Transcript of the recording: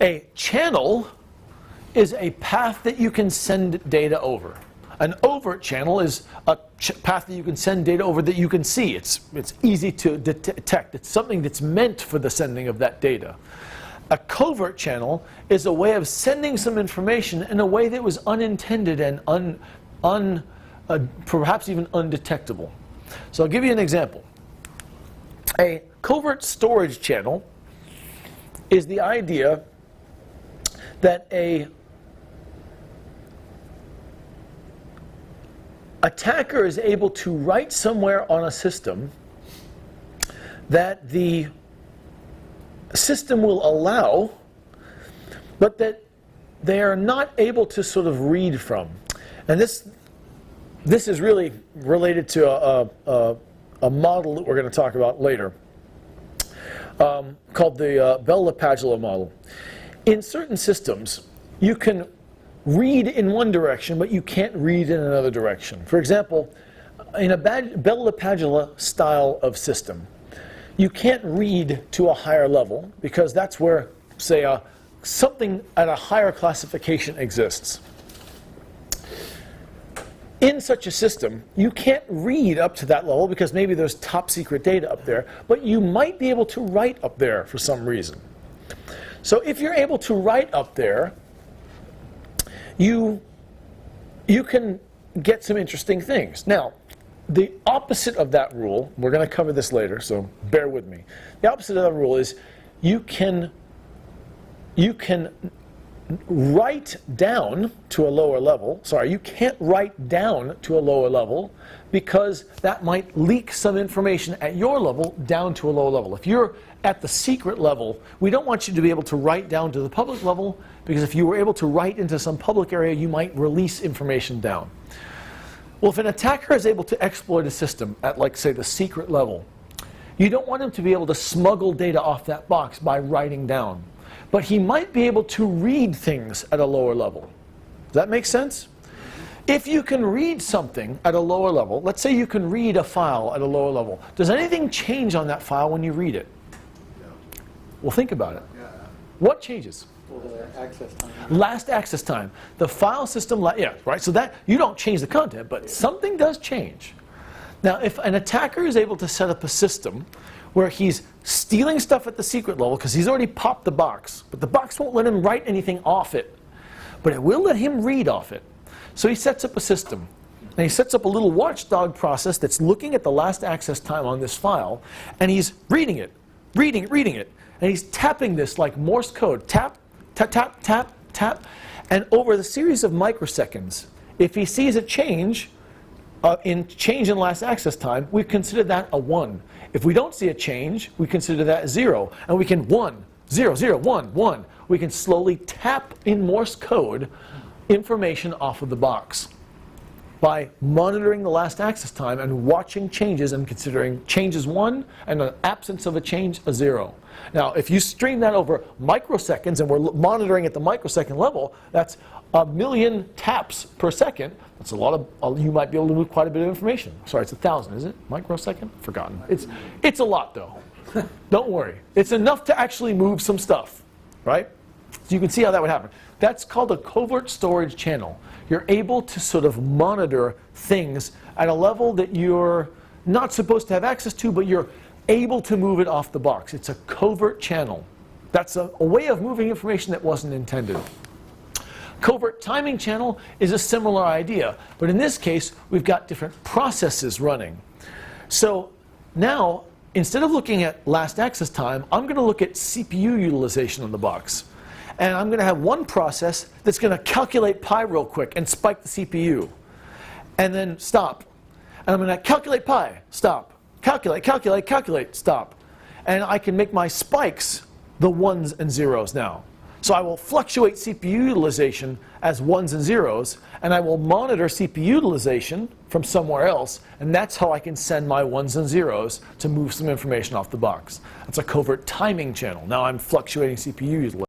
A channel is a path that you can send data over. An overt channel is a path that you can send data over that you can see. It's easy to detect. It's something that's meant for the sending of that data. A covert channel is a way of sending some information in a way that was unintended and perhaps even undetectable. So I'll give you an example. A covert storage channel is the idea that a attacker is able to write somewhere on a system that the system will allow, but that they are not able to sort of read from. And this is really related to a model that we're going to talk about later, called the Bell-LaPadula model. In certain systems, you can read in one direction, but you can't read in another direction. For example, in a Bell-LaPadula style of system, you can't read to a higher level because that's where, say, something at a higher classification exists. In such a system, you can't read up to that level because maybe there's top secret data up there, but you might be able to write up there for some reason. So if you're able to write up there, you can get some interesting things. Now, the opposite of that rule, we're going to cover this later, so bear with me. The opposite of that rule is you can write down to a lower level. Sorry, you can't write down to a lower level because that might leak some information at your level down to a lower level. If you're at the secret level, we don't want you to be able to write down to the public level, because if you were able to write into some public area, you might release information down. Well, if an attacker is able to exploit a system at, like, say, the secret level, you don't want him to be able to smuggle data off that box by writing down. But he might be able to read things at a lower level. Does that make sense? If you can read something at a lower level, let's say you can read a file at a lower level, does anything change on that file when you read it? Yeah. Well, think about it. Yeah. What changes? Well, the access time. Last access time. The file system, yeah, right? So that, you don't change the content, but something does change. Now, if an attacker is able to set up a system where he's stealing stuff at the secret level because he's already popped the box, but the box won't let him write anything off it, but it will let him read off it. So he sets up a system, and he sets up a little watchdog process that's looking at the last access time on this file, and he's reading it, reading it, and he's tapping this like Morse code, tap, tap, tap, tap, tap, and over the series of microseconds, if he sees a change in last access time, we consider that a 1. If we don't see a change, we consider that 0, and we can 1, 0, 0, 1, 1. We can slowly tap in Morse code information off of the box by monitoring the last access time and watching changes and considering changes 1 and an absence of a change a 0. Now, if you stream that over microseconds, and we're monitoring at the microsecond level, that's 1,000,000 taps per second. That's a lot of, you might be able to move quite a bit of information. Sorry, it's 1,000, is it? Microsecond? Forgotten. It's a lot, though. Don't worry. It's enough to actually move some stuff, right? So you can see how that would happen. That's called a covert storage channel. You're able to sort of monitor things at a level that you're not supposed to have access to, but you're able to move it off the box. It's a covert channel. That's a way of moving information that wasn't intended. Covert timing channel is a similar idea, but in this case, we've got different processes running. So now, instead of looking at last access time, I'm going to look at CPU utilization on the box. And I'm going to have one process that's going to calculate pi real quick and spike the CPU. And then stop. And I'm going to calculate pi, stop. Calculate, calculate, calculate, stop. And I can make my spikes the 1s and 0s now. So I will fluctuate CPU utilization as 1s and 0s, and I will monitor CPU utilization from somewhere else, and that's how I can send my 1s and 0s to move some information off the box. That's a covert timing channel. Now I'm fluctuating CPU utilization.